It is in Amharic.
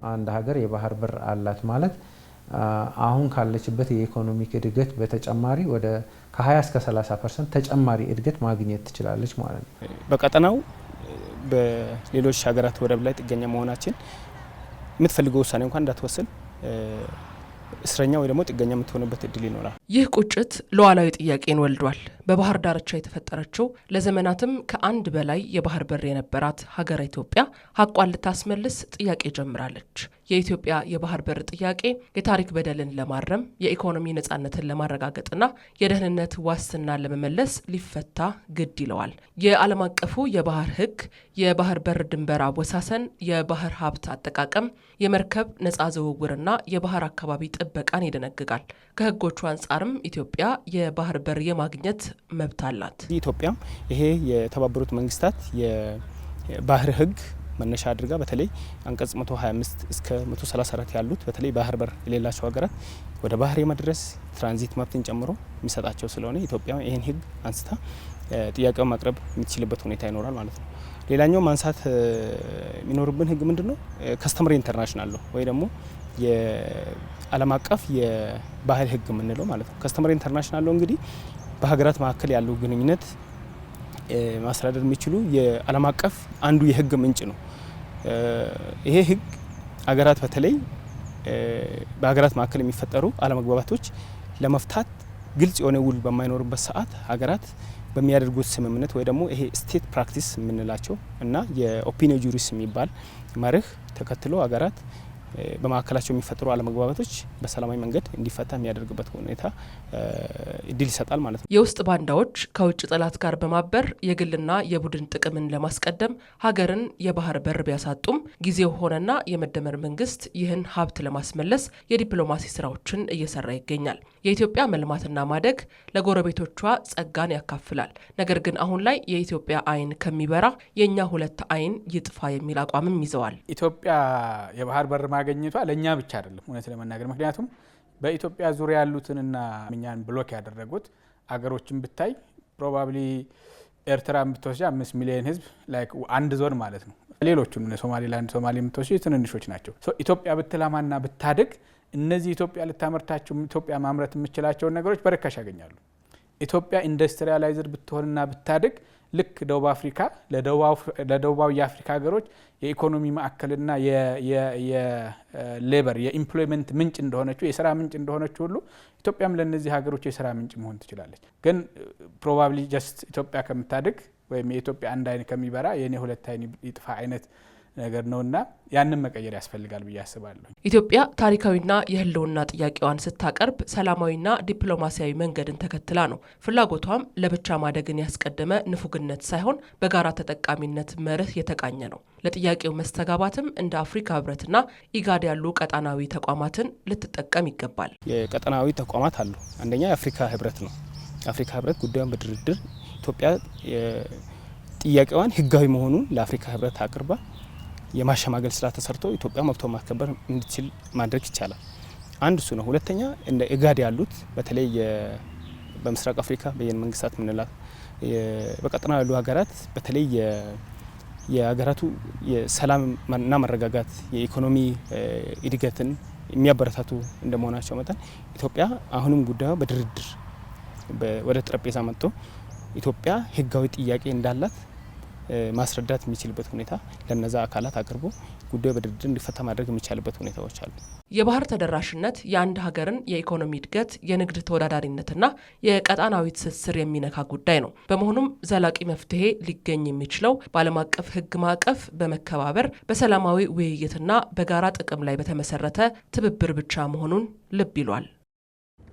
አንድ ሀገር የባህር በር አላት ማለት አሁን ካለችበት የኢኮኖሚክ እድገት በተጨማሪ ወደ ከ20 እስከ 30% ተጨማሪ እድገት ማግኘት ትችላለች ማለት ነው። በቀጠናው በሌሎች ሀገራት ወደብ ላይ ጥገኛ መሆናችን የምትፈልገው ውሳኔ እንኳን እንዳትወስን እስረኛ ወይ ደግሞ ጥገኛ የምትሆንበት እድል ይኖራል። ይህ ቁጭት ሉዓላዊ ጥያቄን ወልዷል። በባህር ዳርቻ የተፈጠረችው ለዘመናትም ከአንድ በላይ የባህር በር የነበራት ሀገረ ኢትዮጵያ ሀቋን ልታስመልስ ጥያቄ ጀምራለች። የኢትዮጵያ የባህር በር ጥያቄ የታሪክ በደልን ለማረም የኢኮኖሚ ነጻነትን ለማረጋገጥና የደህንነት ዋስትናን ለመመለስ ሊፈታ ግድ ይለዋል። የዓለም አቀፉ የባህር ሕግ የባህር በር ድንበር አወሳሰን፣ የባህር ሀብት አጠቃቀም፣ የመርከብ ነጻ ዝውውርና የባህር አካባቢ ጥበቃን ይደነግጋል። ከህጎቹ አንጻርም ኢትዮጵያ የባህር በር የማግኘት መብት አላት። ኢትዮጵያም ይሄ የተባበሩት መንግስታት የባህር ሕግ መነሻ አድርጋ በተለይ አንቀጽ 125 እስከ 134 ያሉት በተለይ ባህር በር የሌላቸው ሀገራት ወደ ባህር የመድረስ ትራንዚት መብትን ጨምሮ የሚሰጣቸው ስለሆነ ኢትዮጵያ ይህን ሕግ አንስታ ጥያቄውን ማቅረብ የምትችልበት ሁኔታ ይኖራል ማለት ነው። ሌላኛው ማንሳት የሚኖርብን ሕግ ምንድነው? ከስተመሪ ኢንተርናሽናል ነው ወይ ደግሞ የዓለም አቀፍ የባህር ሕግ የምንለው ማለት ነው። ከስተመሪ ኢንተርናሽናል ነው እንግዲህ በሀገራት መካከል ያለው ግንኙነት ማስተዳደር የሚችሉ የዓለም አቀፍ አንዱ የሕግ ምንጭ ነው። ይሄ ሕግ ሀገራት በተለይ በሀገራት መካከል የሚፈጠሩ አለመግባባቶች ለመፍታት ግልጽ የሆነ ውል በማይኖርበት ሰዓት ሀገራት በሚያደርጉት ስምምነት ወይ ደግሞ ይሄ ስቴት ፕራክቲስ የምንላቸው እና የኦፒኒዮ ጁሪስ የሚባል መርህ ተከትሎ ሀገራት በማዕከላቸው የሚፈጠሩ አለመግባባቶች በሰላማዊ መንገድ እንዲፈታ የሚያደርግበት ሁኔታ እድል ይሰጣል ማለት ነው። የውስጥ ባንዳዎች ከውጭ ጠላት ጋር በማበር የግልና የቡድን ጥቅምን ለማስቀደም ሀገርን የባህር በር ቢያሳጡም ጊዜው ሆነና የመደመር መንግስት ይህን ሀብት ለማስመለስ የዲፕሎማሲ ስራዎችን እየሰራ ይገኛል። የኢትዮጵያ መልማትና ማደግ ለጎረቤቶቿ ጸጋን ያካፍላል። ነገር ግን አሁን ላይ የኢትዮጵያ አይን ከሚበራ የእኛ ሁለት አይን ይጥፋ የሚል አቋምም ይዘዋል። ኢትዮጵያ የባህር በር ማግኘቷ ለኛ ብቻ አይደለም እውነት ለመናገር ምክንያቱም በኢትዮጵያ ዙሪያ ያሉትንና እኛን ብሎክ ያደረጉት አገሮችን ብታይ ፕሮባብሊ ኤርትራን ብትወስጂ 5 ሚሊዮን ህዝብ ላይክ አንድ ዞን ማለት ነው። ሌሎቹም ሶማሊላንድ ሶማሌ የምትወስጂ ትንንሾች ናቸው። ኢትዮጵያ ብትላማና ብታድግ እነዚህ ኢትዮጵያ ልታመርታቸው ኢትዮጵያ ማምረት የምትችላቸው ነገሮች በርካሽ ያገኛሉ። ኢትዮጵያ ኢንዱስትሪያላይዝድ ብትሆንና ብታድግ ልክ ደቡብ አፍሪካ ለደቡባዊ የአፍሪካ ሀገሮች የኢኮኖሚ ማዕከልና የሌበር የኢምፕሎይመንት ምንጭ እንደሆነችው የስራ ምንጭ እንደሆነችው ሁሉ ኢትዮጵያም ለነዚህ ሀገሮች የስራ ምንጭ መሆን ትችላለች። ግን ፕሮባብሊ ጀስት ኢትዮጵያ ከምታድግ ወይም የኢትዮጵያ አንድ አይን ከሚበራ የኔ ሁለት አይን ይጥፋ አይነት ነገር ነውና ያንን መቀየር ያስፈልጋል ብዬ አስባለሁ። ኢትዮጵያ ታሪካዊና የህልውና ጥያቄዋን ስታቀርብ ሰላማዊና ዲፕሎማሲያዊ መንገድን ተከትላ ነው። ፍላጎቷም ለብቻ ማደግን ያስቀደመ ንፉግነት ሳይሆን በጋራ ተጠቃሚነት መርህ የተቃኘ ነው። ለጥያቄው መስተጋባትም እንደ አፍሪካ ህብረትና ኢጋድ ያሉ ቀጣናዊ ተቋማትን ልትጠቀም ይገባል። የቀጣናዊ ተቋማት አሉ። አንደኛ የአፍሪካ ህብረት ነው። የአፍሪካ ህብረት ጉዳዩን በድርድር ኢትዮጵያ ጥያቄዋን ህጋዊ መሆኑን ለአፍሪካ ህብረት አቅርባ የማሸማገል ስራ ተሰርቶ ኢትዮጵያ መብቷን ማስከበር እንድትችል ማድረግ ይቻላል። አንድ እሱ ነው። ሁለተኛ እንደ ኢጋድ ያሉት በተለይ በምስራቅ አፍሪካ በየነ መንግስታት ምንላት በቀጠና ያሉ ሀገራት በተለይ የሀገራቱ የሰላምና መረጋጋት የኢኮኖሚ እድገትን የሚያበረታቱ እንደመሆናቸው መጠን ኢትዮጵያ አሁንም ጉዳዩ በድርድር ወደ ጠረጴዛ መጥቶ ኢትዮጵያ ህጋዊ ጥያቄ እንዳላት ማስረዳት የሚችልበት ሁኔታ ለነዛ አካላት አቅርቦ ጉዳዩ በድርድር እንዲፈታ ማድረግ የሚቻልበት ሁኔታዎች አሉ። የባህር ተደራሽነት የአንድ ሀገርን የኢኮኖሚ እድገት፣ የንግድ ተወዳዳሪነትና የቀጣናዊ ትስስር የሚነካ ጉዳይ ነው። በመሆኑም ዘላቂ መፍትሄ ሊገኝ የሚችለው በዓለም አቀፍ ህግ ማዕቀፍ በመከባበር በሰላማዊ ውይይትና በጋራ ጥቅም ላይ በተመሰረተ ትብብር ብቻ መሆኑን ልብ ይሏል።